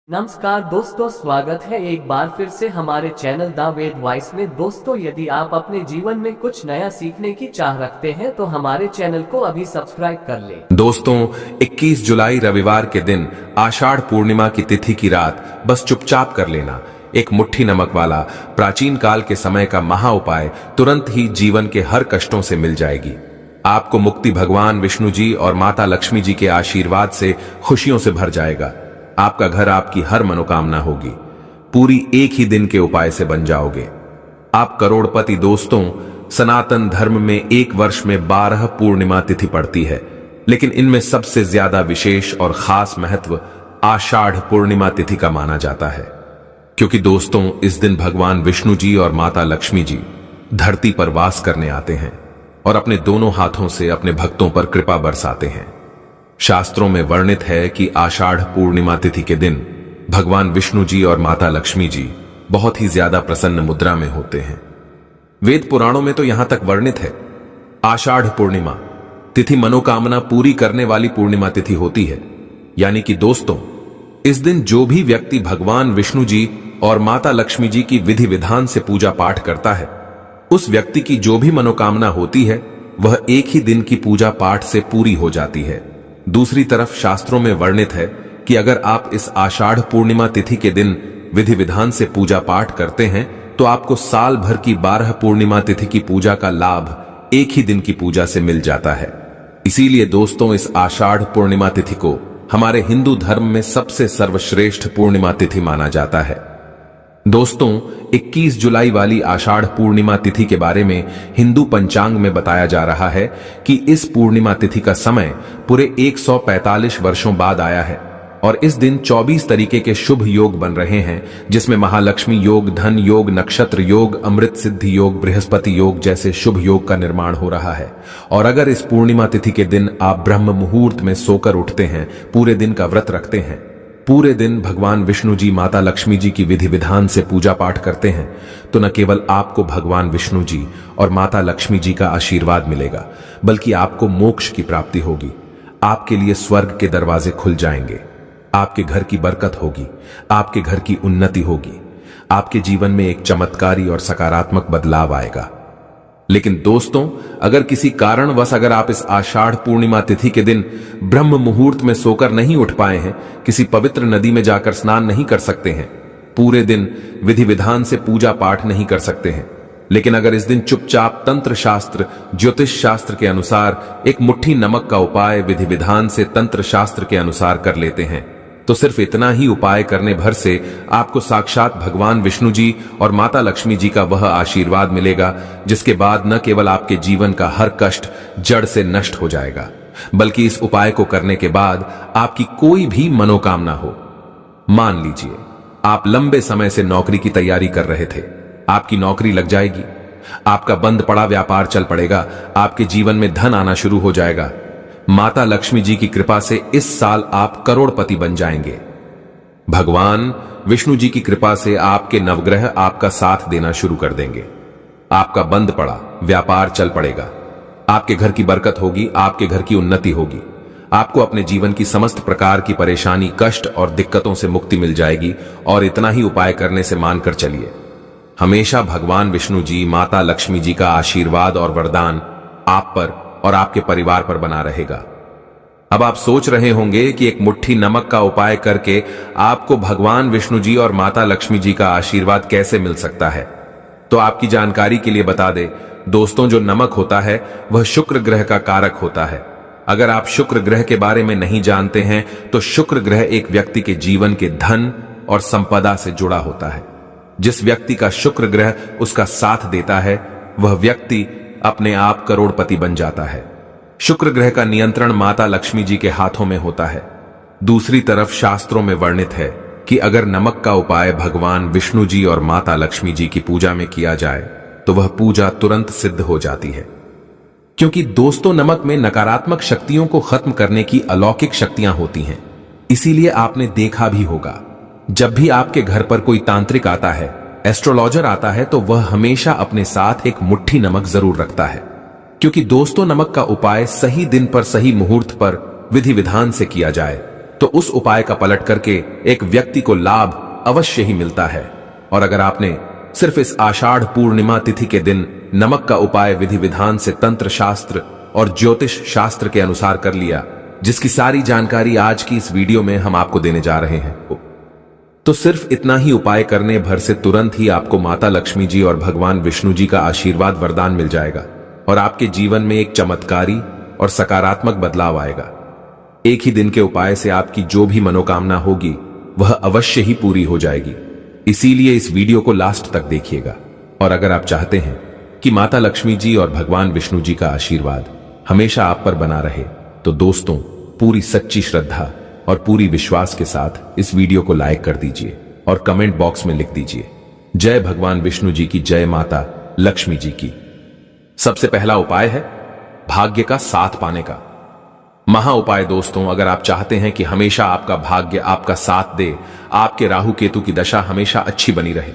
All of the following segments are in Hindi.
नमस्कार दोस्तों, स्वागत है एक बार फिर से हमारे चैनल द वेद वॉइस में। दोस्तों, यदि आप अपने जीवन में कुछ नया सीखने की चाह रखते हैं तो हमारे चैनल को अभी सब्सक्राइब कर लें। दोस्तों, 21 जुलाई रविवार के दिन आषाढ़ पूर्णिमा की तिथि की रात बस चुपचाप कर लेना एक मुट्ठी नमक वाला प्राचीन काल के समय का महा उपाय तुरंत ही जीवन के हर कष्टों से मिल जाएगी। आपको मुक्ति भगवान विष्णु जी और माता लक्ष्मी जी के आशीर्वाद से खुशियों से भर जाएगा। आपका घर आपकी हर मनोकामना होगी। पूरी एक ही दिन के उपाय से बन जाओगे आप करोड़पति। दोस्तों, सनातन धर्म में एक वर्ष में 12 पूर्णिमा तिथि पड़ती है, लेकिन इनमें सबसे ज्यादा विशेष और खास महत्व आषाढ़ पूर्णिमा तिथि का माना जाता है, क्योंकि दोस्तों इस दिन भगवान विष्णु जी और माता लक्ष्मी जी धरती पर वास करने आते हैं और अपने दोनों हाथों से अपने भक्तों पर कृपा बरसाते हैं। शास्त्रों में वर्णित है कि आषाढ़ पूर्णिमा तिथि के दिन भगवान विष्णु जी और माता लक्ष्मी जी बहुत ही ज्यादा प्रसन्न मुद्रा में होते हैं। वेद पुराणों में तो यहां तक वर्णित है, आषाढ़ पूर्णिमा तिथि मनोकामना पूरी करने वाली पूर्णिमा तिथि होती है। यानी कि दोस्तों, इस दिन जो भी व्यक्ति भगवान विष्णु जी और माता लक्ष्मी जी की विधि विधान से पूजा पाठ करता है, उस व्यक्ति की जो भी मनोकामना होती है वह एक ही दिन की पूजा पाठ से पूरी हो जाती है। दूसरी तरफ शास्त्रों में वर्णित है कि अगर आप इस आषाढ़ पूर्णिमा तिथि के दिन विधि विधान से पूजा पाठ करते हैं तो आपको साल भर की 12 पूर्णिमा तिथि की पूजा का लाभ एक ही दिन की पूजा से मिल जाता है। इसीलिए दोस्तों, इस आषाढ़ पूर्णिमा तिथि को हमारे हिंदू धर्म में सबसे सर्वश्रेष्ठ पूर्णिमा तिथि माना जाता है। दोस्तों, 21 जुलाई वाली आषाढ़ पूर्णिमा तिथि के बारे में हिंदू पंचांग में बताया जा रहा है कि इस पूर्णिमा तिथि का समय पूरे 145 वर्षों बाद आया है और इस दिन 24 तरीके के शुभ योग बन रहे हैं, जिसमें महालक्ष्मी योग, धन योग, नक्षत्र योग, अमृत सिद्धि योग, बृहस्पति योग जैसे शुभ योग का निर्माण हो रहा है। और अगर इस पूर्णिमा तिथि के दिन आप ब्रह्म मुहूर्त में सोकर उठते हैं, पूरे दिन का व्रत रखते हैं, पूरे दिन भगवान विष्णु जी, माता लक्ष्मी जी की विधि विधान से पूजा पाठ करते हैं, तो न केवल आपको भगवान विष्णु जी और माता लक्ष्मी जी का आशीर्वाद मिलेगा, बल्कि आपको मोक्ष की प्राप्ति होगी। आपके लिए स्वर्ग के दरवाजे खुल जाएंगे, आपके घर की बरकत होगी, आपके घर की उन्नति होगी, आपके जीवन में एक चमत्कारी और सकारात्मक बदलाव आएगा। लेकिन दोस्तों, अगर किसी कारणवश अगर आप इस आषाढ़ पूर्णिमा तिथि के दिन ब्रह्म मुहूर्त में सोकर नहीं उठ पाए हैं, किसी पवित्र नदी में जाकर स्नान नहीं कर सकते हैं, पूरे दिन विधि विधान से पूजा पाठ नहीं कर सकते हैं, लेकिन अगर इस दिन चुपचाप तंत्र शास्त्र, ज्योतिष शास्त्र के अनुसार एक मुट्ठी नमक का उपाय विधि विधान से तंत्र शास्त्र के अनुसार कर लेते हैं, तो सिर्फ इतना ही उपाय करने भर से आपको साक्षात भगवान विष्णु जी और माता लक्ष्मी जी का वह आशीर्वाद मिलेगा, जिसके बाद न केवल आपके जीवन का हर कष्ट जड़ से नष्ट हो जाएगा, बल्कि इस उपाय को करने के बाद आपकी कोई भी मनोकामना हो। मान लीजिए आप लंबे समय से नौकरी की तैयारी कर रहे थे, आपकी नौकरी लग जाएगी, आपका बंद पड़ा व्यापार चल पड़ेगा, आपके जीवन में धन आना शुरू हो जाएगा। माता लक्ष्मी जी की कृपा से इस साल आप करोड़पति बन जाएंगे। भगवान विष्णु जी की कृपा से आपके नवग्रह आपका साथ देना शुरू कर देंगे, आपका बंद पड़ा व्यापार चल पड़ेगा, आपके घर की बरकत होगी, आपके घर की उन्नति होगी, आपको अपने जीवन की समस्त प्रकार की परेशानी, कष्ट और दिक्कतों से मुक्ति मिल जाएगी। और इतना ही उपाय करने से मानकर चलिए, हमेशा भगवान विष्णु जी, माता लक्ष्मी जी का आशीर्वाद और वरदान आप पर और आपके परिवार पर बना रहेगा। अब आप सोच रहे होंगे कि एक मुट्ठी नमक का उपाय करके आपको भगवान विष्णु जी और माता लक्ष्मी जी का आशीर्वाद कैसे मिल सकता है। तो आपकी जानकारी के लिए बता दें दोस्तों, जो नमक होता है वह शुक्र ग्रह का कारक होता है। अगर आप शुक्र ग्रह के बारे में नहीं जानते हैं तो शुक्र ग्रह एक व्यक्ति के जीवन के धन और संपदा से जुड़ा होता है। जिस व्यक्ति का शुक्र ग्रह उसका साथ देता है वह व्यक्ति अपने आप करोड़पति बन जाता है। शुक्र ग्रह का नियंत्रण माता लक्ष्मी जी के हाथों में होता है। दूसरी तरफ शास्त्रों में वर्णित है कि अगर नमक का उपाय भगवान विष्णु जी और माता लक्ष्मी जी की पूजा में किया जाए तो वह पूजा तुरंत सिद्ध हो जाती है, क्योंकि दोस्तों नमक में नकारात्मक शक्तियों को खत्म करने की अलौकिक शक्तियां होती हैं। इसीलिए आपने देखा भी होगा, जब भी आपके घर पर कोई तांत्रिक आता है, एस्ट्रोलॉजर आता है, तो वह हमेशा अपने साथ एक मुट्ठी नमक जरूर रखता है, क्योंकि दोस्तों नमक का उपाय सही दिन पर, सही मुहूर्त पर विधि विधान से किया जाए तो उस उपाय का पलट करके एक व्यक्ति को लाभ अवश्य ही मिलता है। और अगर आपने सिर्फ इस आषाढ़ पूर्णिमा तिथि के दिन नमक का उपाय विधि विधान से तंत्र शास्त्र और ज्योतिष शास्त्र के अनुसार कर लिया, जिसकी सारी जानकारी आज की इस वीडियो में हम आपको देने जा रहे हैं, तो सिर्फ इतना ही उपाय करने भर से तुरंत ही आपको माता लक्ष्मी जी और भगवान विष्णु जी का आशीर्वाद वरदान मिल जाएगा और आपके जीवन में एक चमत्कारी और सकारात्मक बदलाव आएगा। एक ही दिन के उपाय से आपकी जो भी मनोकामना होगी वह अवश्य ही पूरी हो जाएगी। इसीलिए इस वीडियो को लास्ट तक देखिएगा। और अगर आप चाहते हैं कि माता लक्ष्मी जी और भगवान विष्णु जी का आशीर्वाद हमेशा आप पर बना रहे, तो दोस्तों पूरी सच्ची श्रद्धा और पूरी विश्वास के साथ इस वीडियो को लाइक कर दीजिए और कमेंट बॉक्स में लिख दीजिए जय भगवान विष्णु जी की, जय माता लक्ष्मी जी की। सबसे पहला उपाय है भाग्य का साथ पाने का महा उपाय। दोस्तों अगर आप चाहते हैं कि हमेशा आपका भाग्य आपका साथ दे, आपके राहु केतु की दशा हमेशा अच्छी बनी रहे,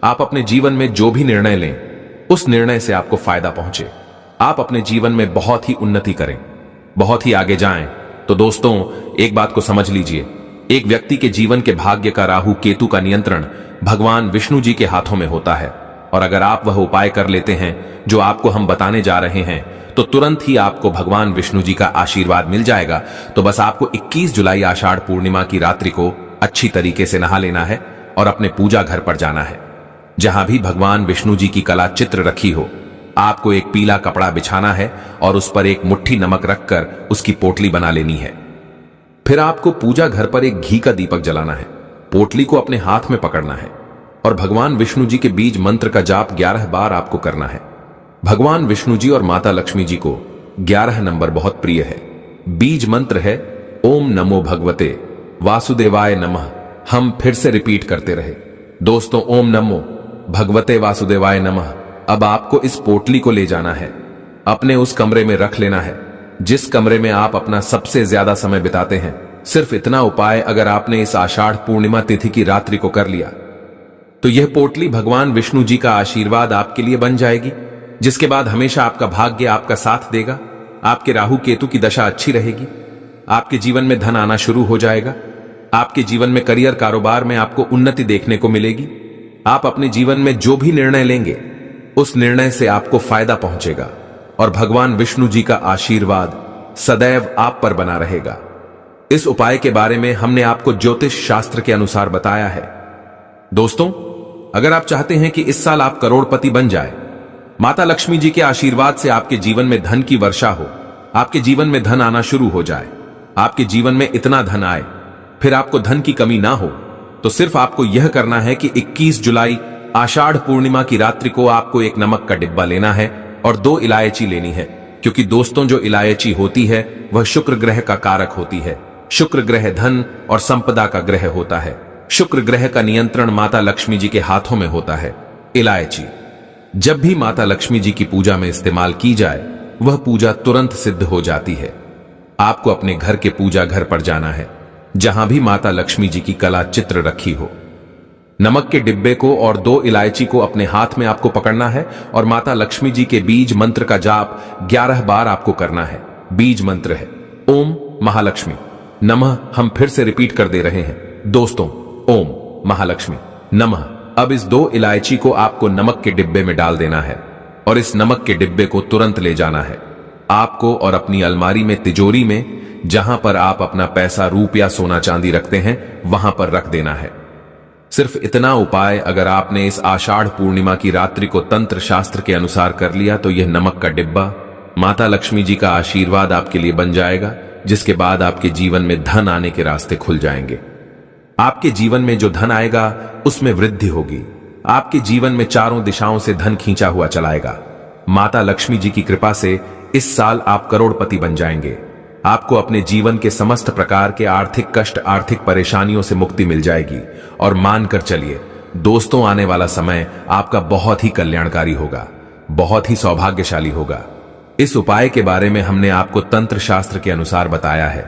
आप अपने जीवन में जो भी निर्णय लें उस निर्णय से आपको फायदा पहुंचे, आप अपने जीवन में बहुत ही उन्नति करें, बहुत ही आगे जाएं, तो दोस्तों एक बात को समझ लीजिए, एक व्यक्ति के जीवन के भाग्य का राहु केतु का नियंत्रण भगवान विष्णु जी के हाथों में होता है। और अगर आप वह उपाय कर लेते हैं जो आपको हम बताने जा रहे हैं, तो तुरंत ही आपको भगवान विष्णु जी का आशीर्वाद मिल जाएगा। तो बस आपको 21 जुलाई आषाढ़ पूर्णिमा की रात्रि को अच्छी तरीके से नहा लेना है और अपने पूजा घर पर जाना है। जहां भी भगवान विष्णु जी की कला चित्र रखी हो, आपको एक पीला कपड़ा बिछाना है और उस पर एक मुट्ठी नमक रखकर उसकी पोटली बना लेनी है। फिर आपको पूजा घर पर एक घी का दीपक जलाना है, पोटली को अपने हाथ में पकड़ना है और भगवान विष्णु जी के बीज मंत्र का जाप 11 बार आपको करना है। भगवान विष्णु जी और माता लक्ष्मी जी को 11 नंबर बहुत प्रिय है। बीज मंत्र है ओम नमो भगवते वासुदेवाय नमः। हम फिर से रिपीट करते रहे दोस्तों, ओम नमो भगवते वासुदेवाय नमः। अब आपको इस पोटली को ले जाना है, अपने उस कमरे में रख लेना है जिस कमरे में आप अपना सबसे ज्यादा समय बिताते हैं। सिर्फ इतना उपाय अगर आपने इस आषाढ़ पूर्णिमा तिथि की रात्रि को कर लिया, तो यह पोटली भगवान विष्णु जी का आशीर्वाद आपके लिए बन जाएगी, जिसके बाद हमेशा आपका भाग्य आपका साथ देगा, आपके राहु केतु की दशा अच्छी रहेगी, आपके जीवन में धन आना शुरू हो जाएगा, आपके जीवन में करियर कारोबार में आपको उन्नति देखने को मिलेगी। आप अपने जीवन में जो भी निर्णय लेंगे उस निर्णय से आपको फायदा पहुंचेगा और भगवान विष्णु जी का आशीर्वाद सदैव आप पर बना रहेगा। इस उपाय के बारे में हमने आपको ज्योतिष शास्त्र के अनुसार बताया है। दोस्तों अगर आप चाहते हैं कि इस साल आप करोड़पति बन जाए, माता लक्ष्मी जी के आशीर्वाद से आपके जीवन में धन की वर्षा हो, आपके जीवन में धन आना शुरू हो जाए, आपके जीवन में इतना धन आए फिर आपको धन की कमी ना हो, तो सिर्फ आपको यह करना है कि 21 जुलाई आषाढ़ पूर्णिमा की रात्रि को आपको एक नमक का डिब्बा लेना है और 2 इलायची लेनी है। क्योंकि दोस्तों जो इलायची होती है वह शुक्र ग्रह का कारक होती है। शुक्र ग्रह धन और संपदा का ग्रह होता है। शुक्र ग्रह का नियंत्रण माता लक्ष्मी जी के हाथों में होता है। इलायची जब भी माता लक्ष्मी जी की पूजा में इस्तेमाल की जाए वह पूजा तुरंत सिद्ध हो जाती है। आपको अपने घर के पूजा घर पर जाना है जहां भी माता लक्ष्मी जी की कला चित्र रखी हो। नमक के डिब्बे को और 2 इलायची को अपने हाथ में आपको पकड़ना है और माता लक्ष्मी जी के बीज मंत्र का जाप 11 बार आपको करना है। बीज मंत्र है ओम महालक्ष्मी नमः। हम फिर से रिपीट कर दे रहे हैं दोस्तों, ओम महालक्ष्मी नमः। अब इस 2 इलायची को आपको नमक के डिब्बे में डाल देना है और इस नमक के डिब्बे को तुरंत ले जाना है आपको और अपनी अलमारी में, तिजोरी में, जहां पर आप अपना पैसा, रुपया, सोना चांदी रखते हैं वहां पर रख देना है। सिर्फ इतना उपाय अगर आपने इस आषाढ़ पूर्णिमा की रात्रि को तंत्र शास्त्र के अनुसार कर लिया, तो यह नमक का डिब्बा माता लक्ष्मी जी का आशीर्वाद आपके लिए बन जाएगा, जिसके बाद आपके जीवन में धन आने के रास्ते खुल जाएंगे। आपके जीवन में जो धन आएगा उसमें वृद्धि होगी। आपके जीवन में चारों दिशाओं से धन खींचा हुआ चलाएगा। माता लक्ष्मी जी की कृपा से इस साल आप करोड़पति बन जाएंगे। आपको अपने जीवन के समस्त प्रकार के आर्थिक कष्ट, आर्थिक परेशानियों से मुक्ति मिल जाएगी। और मानकर चलिए दोस्तों, आने वाला समय आपका बहुत ही कल्याणकारी होगा, बहुत ही सौभाग्यशाली होगा। इस उपाय के बारे में हमने आपको तंत्र शास्त्र के अनुसार बताया है।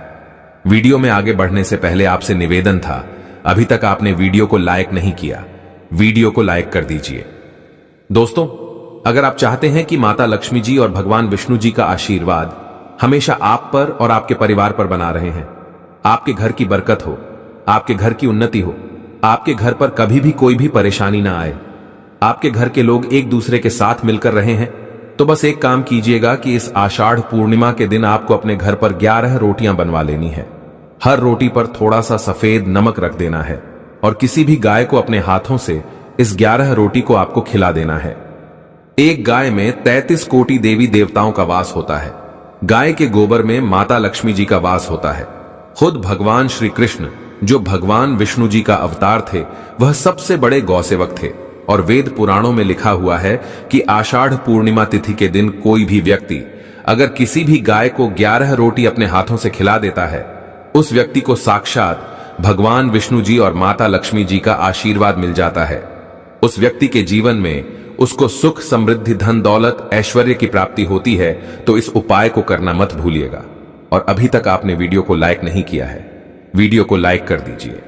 वीडियो में आगे बढ़ने से पहले आपसे निवेदन था, अभी तक आपने वीडियो को लाइक नहीं किया, वीडियो को लाइक कर दीजिए। दोस्तों, अगर आप चाहते हैं कि माता लक्ष्मी जी और भगवान विष्णु जी का आशीर्वाद हमेशा आप पर और आपके परिवार पर बना रहे हैं, आपके घर की बरकत हो, आपके घर की उन्नति हो, आपके घर पर कभी भी कोई भी परेशानी ना आए, आपके घर के लोग एक दूसरे के साथ मिलकर रहे हैं, तो बस एक काम कीजिएगा कि इस आषाढ़ पूर्णिमा के दिन आपको अपने घर पर 11 रोटियां बनवा लेनी है। हर रोटी पर थोड़ा सा सफेद नमक रख देना है और किसी भी गाय को अपने हाथों से इस 11 रोटी को आपको खिला देना है। एक गाय में 33 कोटि देवी देवताओं का वास होता है। गाय के गोबर में माता लक्ष्मी जी का वास होता है। खुद भगवान श्री कृष्ण, जो भगवान विष्णु जी का अवतार थे, वह सबसे बड़े गौसेवक थे और वेद पुराणों में लिखा हुआ है कि आषाढ़ पूर्णिमा तिथि के दिन कोई भी व्यक्ति अगर किसी भी गाय को 11 रोटी अपने हाथों से खिला देता है, उस व्यक्ति को साक्षात भगवान विष्णु जी और माता लक्ष्मी जी का आशीर्वाद मिल जाता है। उस व्यक्ति के जीवन में उसको सुख, समृद्धि, धन दौलत, ऐश्वर्य की प्राप्ति होती है। तो इस उपाय को करना मत भूलिएगा। और अभी तक आपने वीडियो को लाइक नहीं किया है, वीडियो को लाइक कर दीजिए।